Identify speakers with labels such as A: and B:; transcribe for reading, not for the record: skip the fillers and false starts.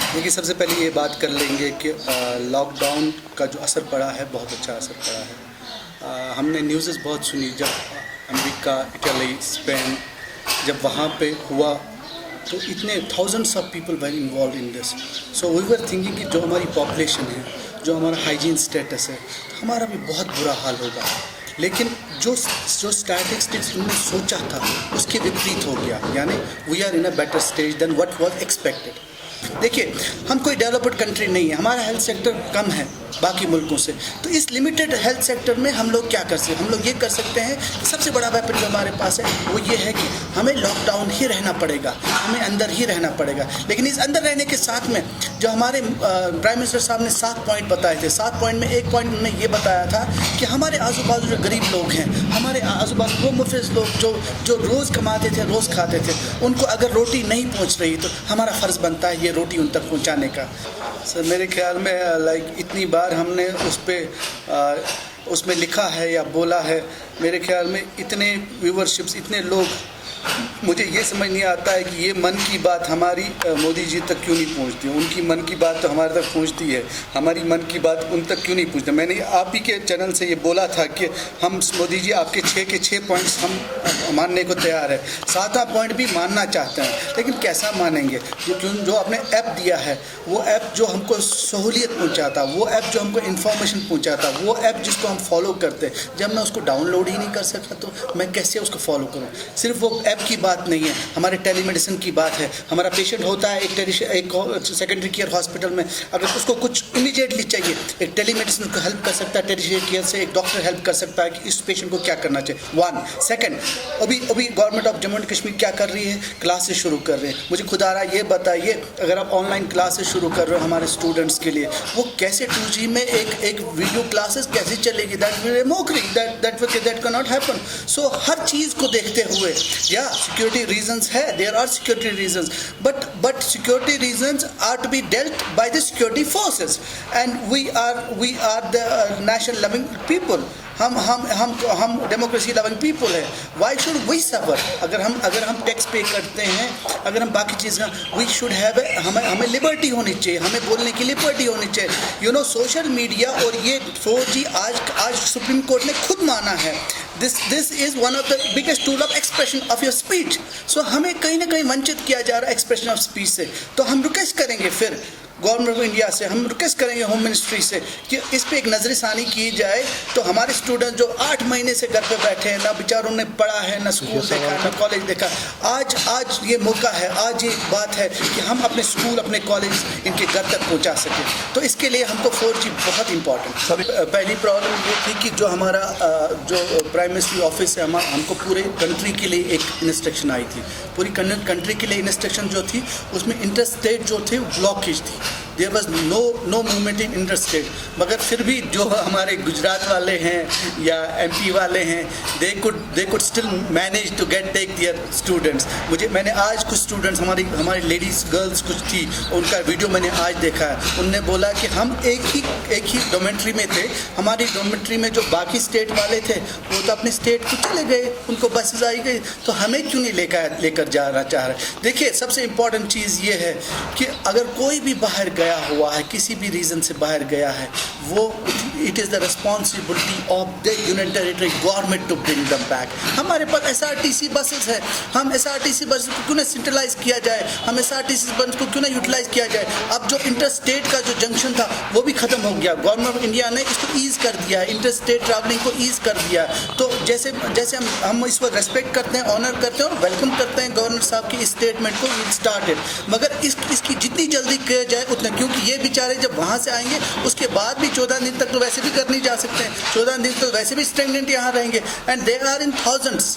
A: देखिए, सबसे पहले ये बात कर लेंगे कि लॉकडाउन का जो असर पड़ा है, बहुत अच्छा असर पड़ा है। हमने न्यूज़ बहुत सुनी जब अमेरिका, इटली, स्पेन जब वहाँ पे हुआ तो इतने thousands of people were involved in this. So we were thinking कि जो हमारी पॉपुलेशन है, जो हमारा हाइजीन स्टेटस है, तो हमारा भी बहुत बुरा हाल होगा। लेकिन जो स्टैटिस्टिक्स उन्होंने सोचा था उसके विपरीत हो गया, यानी we are in a better stage than what was expected. देखिए, हम कोई डेवलप्ड कंट्री नहीं है, हमारा हेल्थ सेक्टर कम है बाकी मुल्कों से। तो इस लिमिटेड हेल्थ सेक्टर में हम लोग क्या कर सकते हैं? हम लोग ये कर सकते हैं कि सबसे बड़ा वेपन जो हमारे पास है वो ये है कि हमें लॉकडाउन ही रहना पड़ेगा, हमें अंदर ही रहना पड़ेगा। लेकिन इस अंदर रहने के साथ में जो हमारे प्राइम मिनिस्टर साहब ने 7 पॉइंट बताए थे, 7 पॉइंट में एक पॉइंट उन्होंने ये बताया था कि हमारे आजू बाजू जो गरीब लोग हैं, हमारे आजू बाजू वो मुफलिस लोग जो रोज़ कमाते थे, रोज़ खाते थे, उनको अगर रोटी नहीं पहुँच रही तो हमारा फ़र्ज़ बनता है ये रोटी उन तक पहुँचाने का। सर, मेरे ख्याल में इतनी बार हमने उसमें लिखा है या बोला है, मेरे ख्याल में इतने व्यूवरशिप्स, इतने लोग, मुझे ये समझ नहीं आता है कि ये मन की बात हमारी मोदी जी तक क्यों नहीं पहुंचती। उनकी मन की बात तो हमारे तक पहुंचती है, हमारी मन की बात उन तक क्यों नहीं पहुंचती। मैंने आप ही के चैनल से ये बोला था कि हम मोदी जी आपके 6 के 6 पॉइंट्स हम मानने को तैयार है, 7वां पॉइंट भी मानना चाहते हैं, लेकिन कैसा मानेंगे? जो आपने ऐप दिया है, वो ऐप जो हमको सहूलियत पहुँचाता, वो ऐप जो हमको इन्फॉर्मेशन पहुँचाता, वो ऐप जिसको हम फॉलो करते, जब मैं उसको डाउनलोड ही नहीं कर सकता तो मैं कैसे उसको फॉलो करूँ? सिर्फ वो ऐप की बात नहीं है, हमारे टेलीमेडिसिन की बात है। हमारा पेशेंट होता है एक सेकेंडरी केयर हॉस्पिटल में, अगर उसको कुछ इमीडिएटली चाहिए, एक टेलीमेडिसिन उसको हेल्प कर सकता है, टेरिशरी केयर से एक डॉक्टर हेल्प कर सकता है कि इस पेशेंट को क्या करना चाहिए। 1 सेकंड, अभी government of Jammu and Kashmir क्या कर रही है? क्लासेस शुरू कर रहे हैं। मुझे खुदारा ये बताइए, अगर आप ऑनलाइन क्लासेस शुरू कर रहे हो हमारे स्टूडेंट्स के लिए, वो कैसे 2G में एक वीडियो क्लासेस कैसे चलेगी? That can not happen. So हर चीज़ को देखते हुए, या security reasons है, there are security reasons, but security reasons are to be dealt by the security forces, and we are the nation loving people. हम डेमोक्रेसी लविंग पीपल है। Why should we suffer? अगर हम tax पे करते हैं, अगर हम बाकी चीज़ें, वी शुड हैव, हमें लिबर्टी होनी चाहिए, हमें बोलने की लिबर्टी होनी चाहिए। सोशल मीडिया और ये 4G आज सुप्रीम कोर्ट ने खुद माना है, this is one of the biggest tool of expression of your speech. So हमें कहीं ना कहीं वंचित किया जा रहा है एक्सप्रेशन ऑफ स्पीच से। तो हम रिक्वेस्ट करेंगे फिर गवर्नमेंट ऑफ इंडिया से, हम रिक्वेस्ट करेंगे होम मिनिस्ट्री से कि इस पे एक नज़रसानी की जाए, तो हमारे स्टूडेंट जो 8 महीने से घर पे बैठे हैं, ना बेचारों ने पढ़ा है, ना स्कूल देखा, ना कॉलेज देखा, आज ये मौका है, आज ये बात है कि हम अपने स्कूल, अपने कॉलेज इनके घर तक पहुंचा सकें। तो इसके लिए हमको 4G बहुत इंपॉर्टेंट। पहली प्रॉब्लम ये थी कि जो हमारा जो प्राइम मिनिस्ट्री ऑफिस है, हमको पूरे कंट्री के लिए एक इंस्ट्रक्शन आई थी, पूरी कंट्री के लिए इंस्ट्रक्शन जो थी उसमें इंटरस्टेट जो थे ब्लॉकेज थी, there was no movement in interstate. मगर फिर भी जो हमारे गुजरात वाले हैं या MP वाले हैं, they could still manage to take their students. मैंने आज कुछ स्टूडेंट्स, हमारी लेडीज़ गर्ल्स कुछ थी, उनका वीडियो मैंने आज देखा है। उनने बोला कि हम एक ही डोमेंट्री में थे, हमारी डोमेंट्री में जो बाकी स्टेट वाले थे वो तो अपने स्टेट को चले गए, उनको बसेस आई गई, तो हमें क्यों नहीं लेकर जाना चाह रहे? देखिए, सबसे इम्पॉर्टेंट चीज़ ये है कि अगर कोई भी बाहर गया हुआ है, किसी भी रीज़न से बाहर गया है, वो it is the responsibility of the union territory government to bring them back. हमारे पास SRTC बसेस है, हम SRTC बस को क्यों ना सेंट्रलाइज किया जाए, हम SRTC बस को क्यों ना यूटिलाइज किया जाए। अब जो इंटरस्टेट का जो जंक्शन था वो भी ख़त्म हो गया, गवर्नमेंट ऑफ इंडिया ने इसको ईज़ कर दिया है, इंटरस्टेट ट्रैवलिंग को ईज़ कर दिया। तो जैसे हम इसको रेस्पेक्ट करते हैं, ऑनर करते हैं और वेलकम करते हैं गवर्नर साहब की इस स्टेटमेंट को, इट स्टार्टेड, मगर इसकी जितनी जल्दी किया जाए उतना, क्योंकि ये बेचारे जब वहाँ से आएंगे उसके बाद भी 14 दिन तक तो वैसे भी कर नहीं जा सकते हैं, 14 दिन तो वैसे भी स्टेगनेंट यहाँ रहेंगे, and they are in thousands.